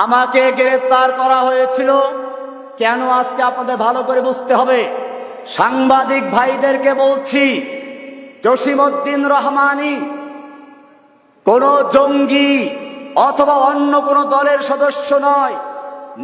আমাকে গ্রেফতার করা হয়েছিল কেন আজকে আপনাদের ভালো করে বুঝতে হবে। সাংবাদিক ভাইদেরকে বলছি, জসিমউদ্দিন রহমানী কোন জঙ্গি অথবা অন্য কোন দলের সদস্য নয়,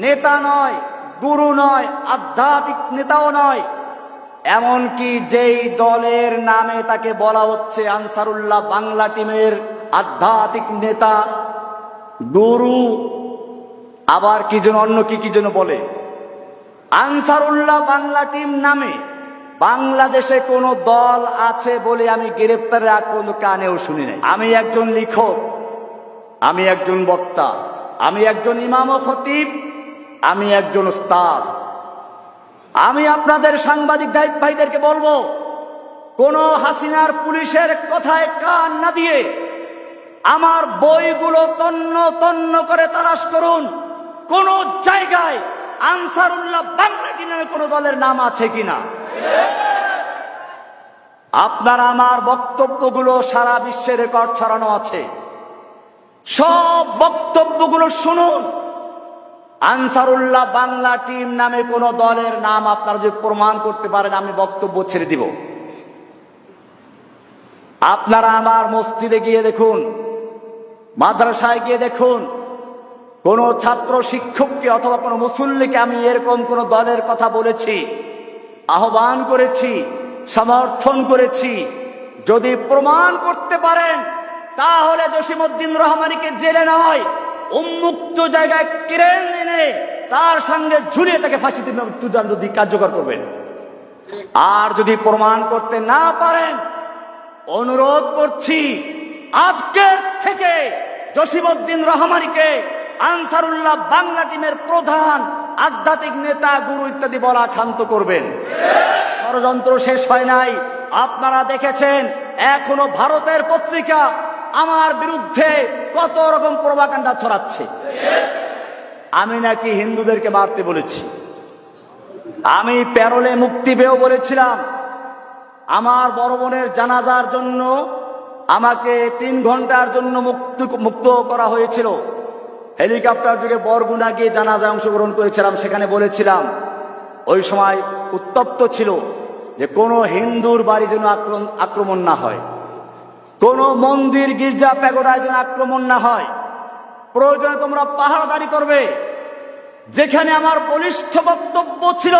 নেতা নয়, গুরু নয়, আধ্যাত্মিক নেতাও নয়। এমনকি যেই দলের নামে তাকে বলা হচ্ছে আনসারুল্লাহ বাংলা টিমের আধ্যাত্মিক নেতা, গুরু, আবার কি যেন অন্য কি যেন বলে, আনসারুল্লাহ বাংলা টিম নামে বাংলাদেশে কোন দল আছে বলে আমি গ্রেফতারের আগ পর্যন্ত কানেও শুনি নাই। আমি একজন লেখক, আমি একজন বক্তা, আমি একজন ইমাম ও খতিব, আমি একজন উস্তাদ। আমি আপনাদের সাংবাদিক ভাইদেরকে বলবো, কোন হাসিনার পুলিশের কথায় কান না দিয়ে আমার বইগুলো তন্ন তন্ন করে তালাশ করুন, কোন জায়গায় আনসারুল্লাহ বাংলা টিম নামে কোন দলের নাম আছে কিনা। আপনারা আমার বক্তব্যগুলো সারা বিশ্বে রেকর্ড ছড়ানো আছে, সব বক্তব্যগুলো শুনুন। আনসারুল্লাহ বাংলা টিম নামে কোন দলের নাম আপনারা যদি প্রমাণ করতে পারেন, আমি বক্তব্য ছেড়ে দিব। আপনারা আমার মসজিদে গিয়ে দেখুন, মাদ্রাসায় গিয়ে দেখুন, কোন ছাত্র শিক্ষককে অথবা কোন মুসল্লিকে আমি এরকম কোন দলের কথা বলেছি, আহ্বান করেছি, সমর্থন করেছি। যদি প্রমাণ করতে পারেন তাহলে জসিমউদ্দিন রহমানীকে জেলে নয়, উন্মুক্ত জায়গায় ক্রেন এনে তার সঙ্গে ঝুলিয়ে তাকে ফাঁসিতে মৃত্যুদণ্ড কার্যকর করবেন। আর যদি প্রমাণ করতে না পারেন, অনুরোধ করছি আজকের থেকে জসিমউদ্দিন রহমানীকে আনসারুল্লাহ বাংলা টিমের প্রধান, আধ্যাত্মিক নেতা, গুরু ইত্যাদি বলা ক্ষান্ত করবেন। ষড়যন্ত্র শেষ হয় নাই। আপনারা দেখেছেন এখনো ভারতের পত্রিকা আমার বিরুদ্ধে কত রকম প্রোপাগান্ডা ছড়াচ্ছে। আমি নাকি হিন্দুদেরকে মারতে বলেছি, আমি প্যারোলে মুক্তি পেয়েও বলেছিলাম। আমার বড় বোনের জানাজার জন্য আমাকে 3 ঘন্টার জন্য মুক্ত করা হয়েছিল। হেলিকপ্টার যুগে বরগুনা গিয়ে জানাজায় অংশগ্রহণ করেছিলাম। সেখানে বলেছিলাম, ওই সময় উত্তপ্ত ছিল যে কোনো হিন্দুর বাড়ি যেন আক্রমণ না হয়, কোন মন্দির গির্জা প্যাগোডায় যেন আক্রমণ না হয়, প্রয়োজনে তোমরা পাহারাদারি করবে। যেখানে আমার বলিষ্ঠ বক্তব্য ছিল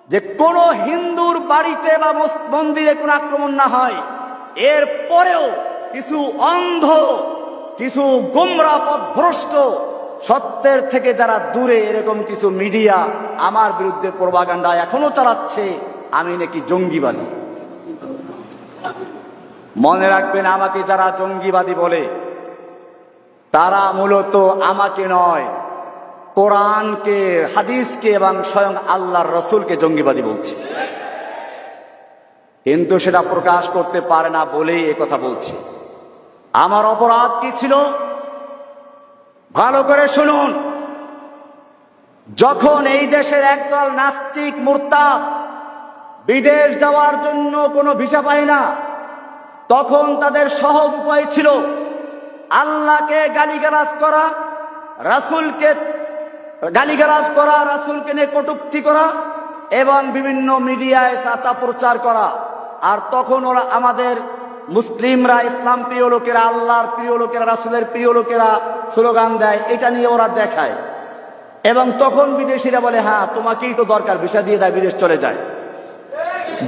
যে কোন হিন্দুর বাড়িতে বা মন্দিরে কোনো আক্রমণ না হয়। এর পরেও কিছু অন্ধ, কিছু গোমরা পথভ্রষ্ট, সত্যের থেকে যারা দূরে, এরকম কিছু মিডিয়া আমার বিরুদ্ধে প্রোপাগান্ডা এখনো চালাচ্ছে আমি নাকি জঙ্গিবাদী। মনে রাখবেন, আমাকে যারা জঙ্গিবাদী বলে তারা মূলত আমাকে নয়, কোরআনকে, হাদিসকে এবং স্বয়ং আল্লাহর রসুলকে জঙ্গিবাদী বলছে, কিন্তু সেটা প্রকাশ করতে পারে না বলেই এ কথা বলছে। আমার অপরাধ কি ছিল ভালো করে শুনুন। যখন এই দেশের একদল নাস্তিক মুরতাদ বিদেশ যাওয়ার জন্য কোনো ভিসা পায় না, তখন তাদের সহজ উপায় ছিল আল্লাহকে গালিগালাজ করা, রাসূলকে গালিগালাজ করা, রাসূলকে নিয়ে কটূক্তি করা এবং বিভিন্ন মিডিয়ায় সাতা প্রচার করা। আর তখন ওরা, আমাদের মুসলিমরা, ইসলাম প্রিয় লোকেরা, আল্লাহর প্রিয় লোকেরা, রাসূলের প্রিয় লোকেরা স্লোগান দেয়, এটা নিয়ে ওরা দেখায়। এবং তখন বিদেশিরা বলে, হ্যাঁ তোমাকেই তো দরকার, ভিসা দিয়ে দেয়, বিদেশ চলে যায়।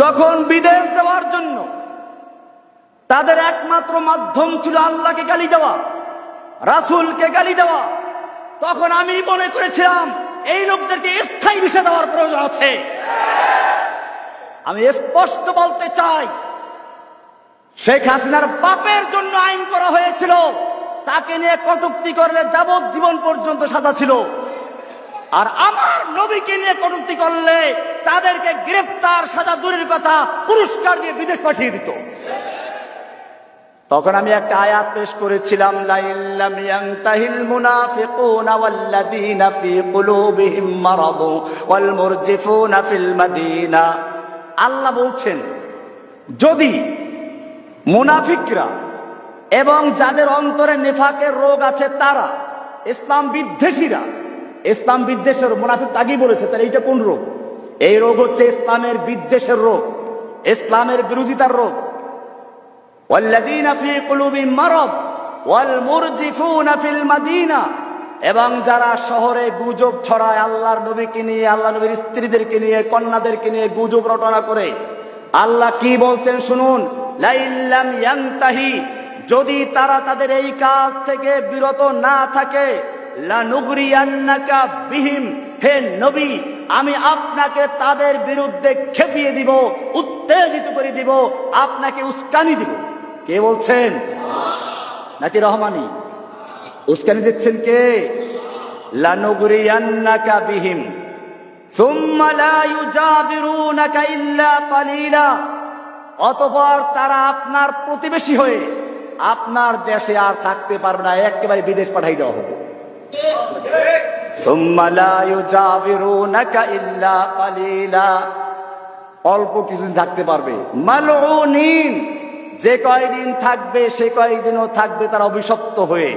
যখন বিদেশ যাওয়ার জন্য তাদের একমাত্র মাধ্যম ছিল আল্লাহকে গালি দেওয়া, রাসূলকে গালি দেওয়া, তখন আমি মনে করেছিলাম এই লোকদেরকে স্থায়ী ভিসা দেওয়ার প্রয়োজন আছে। আমি স্পষ্ট বলতে চাই, শেখ হাসিনার বাপের জন্য আইন করা হয়েছিল, তাকে নিয়ে কটূক্তি করলে যাবজ্জীবন পর্যন্ত সাজা ছিল। আর আমার নবীকে নিয়ে কটূক্তি করলে তাদেরকে গ্রেফতার, সাজা দূরের কথা, পুরস্কার দিয়ে বিদেশ পাঠিয়ে দিত। তখন আমি একটা আয়াত পেশ করেছিলাম, লাইল্লাম ইয়ানতাহিল মুনাফিকুনা ওয়াল্লাযীনা ফী কুলুবিহিম মারাদু ওয়াল মুরজিফুনা ফিল মাদিনা। আল্লাহ বলছেন, যদি মুনাফিকরা এবং যাদের অন্তরে নিফাকের রোগ আছে তারা ইসলাম বিদ্বেষীরা, ইসলাম বিদ্বেষের মুনাফিক আগেই বলেছে, তাহলে এইটা কোন রোগ? এই রোগ হচ্ছে ইসলামের বিদ্বেষের রোগ, ইসলামের বিরোধিতার রোগ। ওয়াল্লাযীনা ফী কুলুবিহিম মারাদ ওয়াল মুরজিফুনা ফিল মাদিনা, এবং যারা শহরে গুজব ছড়ায় আল্লাহর নবীকে নিয়ে, আল্লাহ নবীর স্ত্রীদেরকে নিয়ে, কন্যাদেরকে নিয়ে গুজব রটনা করে। আল্লাহ কি বলছেন শুনুন, লাইল্লাম ইয়ানতাহি, যদি তারা তাদের এই কাজ থেকে বিরত না থাকে, লানুগরিয়ান্নাকা বিহিম, হে নবী আমি আপনাকে তাদের বিরুদ্ধে খেপিয়ে দিব, উত্তেজিত করে দিব, আপনাকে উস্কানি দিব। কে বলছেন? নাকি রহমানি? উস্কানি দিচ্ছেন কে? লানুগরিয়ান্নাকা বিহিম সুম্মা লা ইউজাবিরুনাকা ইল্লা কালিলা, অতঃপর তারা আপনার প্রতিবেশী হয়ে আপনার দেশে আর থাকতে পারবে না, একেবারে বিদেশ পাঠাই দেওয়া হবে। সুম্মা লা ইউজাবিরুনাকা ইল্লা কালিলা, অল্প কিছুদিন থাকতে পারবে। মালউনিন, যে কয়দিন থাকবে সে কয়দিনও থাকবে তারা অভিশপ্ত হয়ে।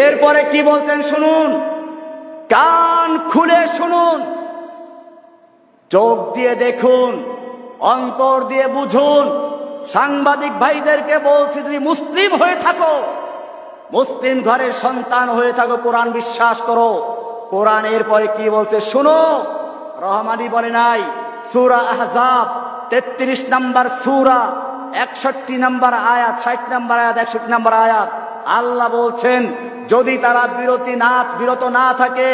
এরপরে কি বলছেন শুনুন, কান খুলে শুনুন, চোখ দিয়ে দেখুন, অন্তর দিয়ে বুঝুন। সাংবাদিক ভাইদেরকে বলছি, যদি মুসলিম হয়ে থাকো, মুসলিম ঘরের সন্তান হয়ে থাকো, কোরআন বিশ্বাস করো। কোরআন এরপরে কি বলছে শুনো, রহমানি বলে নাই, সূরা আহজাব 33 নম্বর সূরা 61 নম্বর আয়াত, 60 নম্বর আয়াত, 61 নম্বর আয়াত, আল্লাহ বলছেন যদি তারা বিরত না থাকে,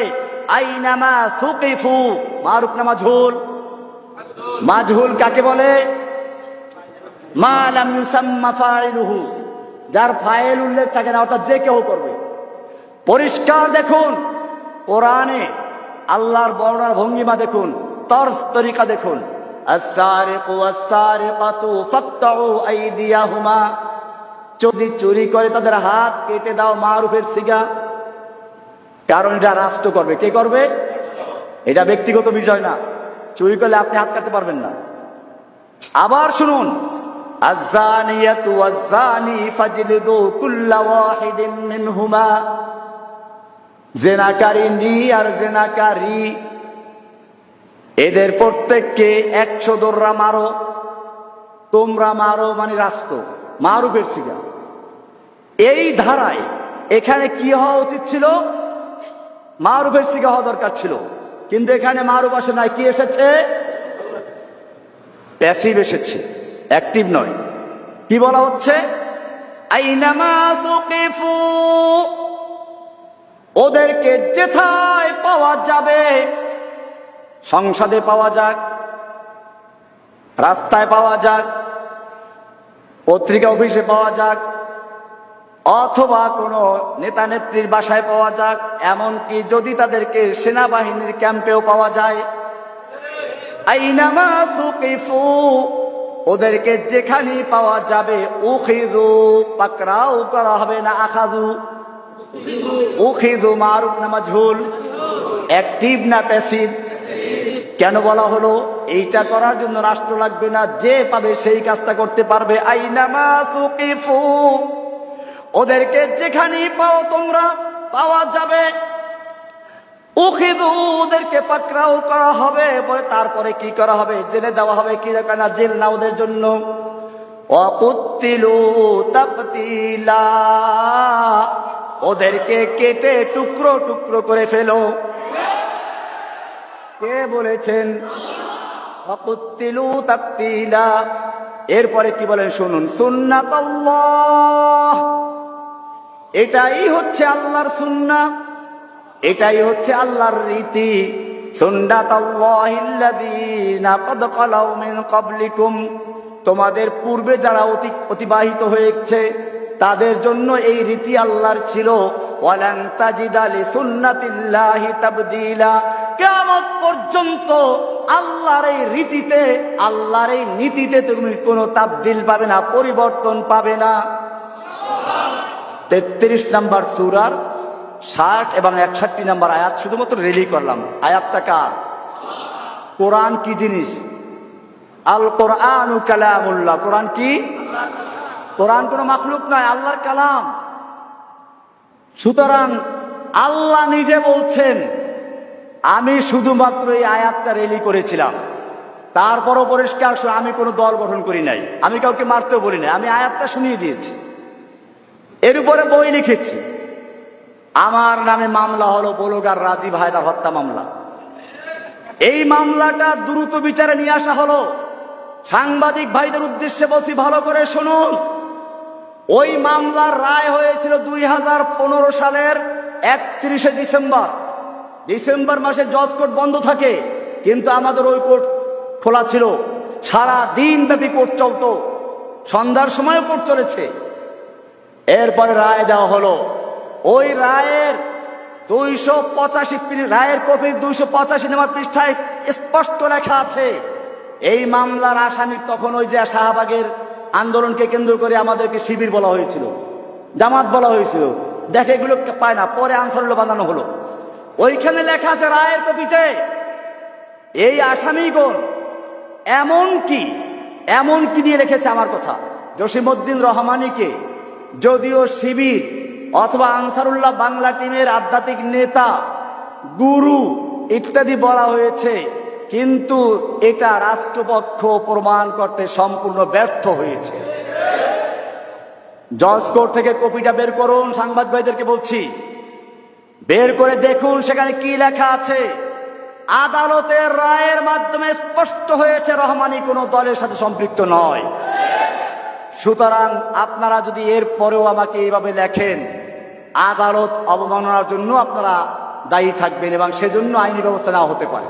আইনামা সুকিফু, মারুফ না মাজহুল? মাজহুল কাকে বলে? মা লাম ইউসাম্মা ফাইলুহু, যার ফাইল উল্লেখ থাকে না, অর্থাৎ যে কেউ করবে। পরিষ্কার দেখুন কোরআনে আল্লাহর বর্ণনার ভঙ্গিমা দেখুন, তরজ তরিকা দেখুন। আস-সারিকু ওয়াস-সারিকাতু ফাকতাউ আইদিয়াহুমা, যদি চুরি করে তাদের হাত কেটে দাও, মারুফের সিগা। কারণ এটা রাষ্ট্র করবে। কে করবে? এটা ব্যক্তিগত বিষয় না, চুরি করলে আপনি হাত কাটতে পারবেন না। আবার শুনুন, আয-যানিয়াতু ওয়াজ-যানি ফাজলিদু কুল্লা ওয়াহিদিন মিনহুমা, জিনাকারিনী আর জিনাকারী এদের প্রত্যেককে 100 দোররা মারো। তোমরা মারো মানে রাষ্ট্র, মারুফের সিগা। এই ধারায় এখানে কি হওয়া উচিত ছিল? মারুফের সিগা হওয়া দরকার ছিল, কিন্তু এখানে মারুফ আসে নাই। কি এসেছে? প্যাসিভ এসেছে, অ্যাক্টিভ নয়। কি বলা হচ্ছে? আইনামা সুকিফু, ওদেরকে যেথায় পাওয়া যাবে, সংসদে পাওয়া যাক, রাস্তায় পাওয়া যাক, পত্রিকা অফিসে পাওয়া যাক, অথবা কোনো নেতা নেত্রীর বাসায় পাওয়া যাক, এমনকি যদি তাদেরকে সেনাবাহিনীর ক্যাম্পেও পাওয়া যায়, আইনামা সুকিফু, ওদেরকে যেখানে পাওয়া যাবে, উখিযু, পাকড়াও করা হবে না, আখাযু। উখিযু মারুফ না মাজহুল? অ্যাক্টিভ না প্যাসিভ? কেন বলা হলো? এইটা করার জন্য রাষ্ট্র লাগবে না, যে পাবে সেই কাজটা করতে পারবে। আইনামা সুকিফু, ওদেরকে যেখানে পাও তোমরা পাওয়া যাবে, উখিযু, ওদেরকে পাকড়াও করা হবে। তারপরে কি করা হবে? জেলে দেওয়া হবে। কি না জেল না ওদের জন্য। ওয়াকুতিলু তাকতিলা, ওদেরকে কেটে টুকরো টুকরো করে ফেলো। কে বলেছেন? ওয়াকুতিলু তাকতিলা। এরপরে কি বলেন শুনুন, সুন্নাতাল্লাহ, এটাই হচ্ছে আল্লাহর সুন্নাহ, এটাই হচ্ছে আল্লাহর রীতি। সুন্নাতাল্লাহিল্লাযীনা ক্বাদ খালাউ মিন ক্বাবলিকুম, তোমাদের পূর্বে যারা অতিবাহিত হয়েছে তাদের জন্য এই রীতি আল্লাহর ছিল। ওয়ালান তাজিদা লিসুন্নাতিল্লাহি তাবদীলা, কিয়ামত পর্যন্ত আল্লাহর এই রীতিতে, আল্লাহর এই নীতিতে তুমি কোনো তাবদীল পাবে না, পরিবর্তন পাবে না। 33 নম্বর সূরার 60 এবং 61 নম্বর আয়াত শুধুমাত্র রিলি করলাম। আয়াতটা কার? কোরআন কি জিনিস? আল কোরআনু কালামুল্লাহ। কোরআন কি? কোরআন কোনো মাখলুক নয়, আল্লাহর কালাম। সুতরাং আল্লাহ নিজে বলছেন, আমি শুধুমাত্র এই আয়াতটা রেলি করেছিলাম, তারপরও পরিষ্কার আমি কোনো দল গঠন করি নাই, আমি কাউকে মারতেও বলি নাই, আমি আয়াতটা শুনিয়ে দিয়েছি, এর উপরে বই লিখেছি। আমার নামে মামলা হলো বলগার রাজীব হায়দার হত্যা মামলা। এই মামলাটা দ্রুত বিচারে নিয়ে আসা হলো। সাংবাদিক ভাইদের উদ্দেশ্যে বলছি, ভালো করে শুনুন। ওই মামলার রায় হয়েছিল 2015 সালের 31শে ডিসেম্বর। ডিসেম্বর মাসে জজ কোর্ট বন্ধ থাকে, কিন্তু আমাদের ওই কোর্ট খোলা ছিল। সারা দিন ব্যাপী কোর্ট চলতো, সন্ধ্যার সময় কোর্ট চলেছে। এরপরে রায় দেওয়া হলো। ওই রায়ের 285 রায়ের কপি 285 নম্বর পৃষ্ঠায় স্পষ্ট লেখা আছে, এই মামলার আসামি তখন ওই যে শাহবাগের আন্দোলনকে কেন্দ্র করে আমাদেরকে শিবির বলা হয়েছিল, জামাত বলা হয়েছিল, দেখে এগুলো পায় না, পরে আনসারুল্লাহ বানানো হলো। ওইখানে লেখা আছে রায়ের কপিতে, এই আসামিগণ এমন কি দিয়ে রেখেছে আমার কথা, জসিমউদ্দিন রহমানীকে যদিও শিবির অথবা আনসারুল্লাহ বাংলা টিমের আধ্যাত্মিক নেতা, গুরু ইত্যাদি বলা হয়েছে, কিন্তু এটা রাষ্ট্রপক্ষ প্রমাণ করতে সম্পূর্ণ ব্যর্থ হয়েছে। জজ কোর্ট থেকে কপিটা বের করুন, সাংবাদিক ভাইদেরকে বলছি, বের করে দেখুন সেখানে কি লেখা আছে। আদালতের রায়ের মাধ্যমে স্পষ্ট হয়েছে রহমানী কোনো দলের সাথে সম্পৃক্ত নয়। সুতরাং আপনারা যদি এর পরেও আমাকে এইভাবে লেখেন, আদালত অবমাননার জন্য আপনারা দায়ী থাকবেন এবং সেজন্য আইনি ব্যবস্থা নেওয়া হতে পারে।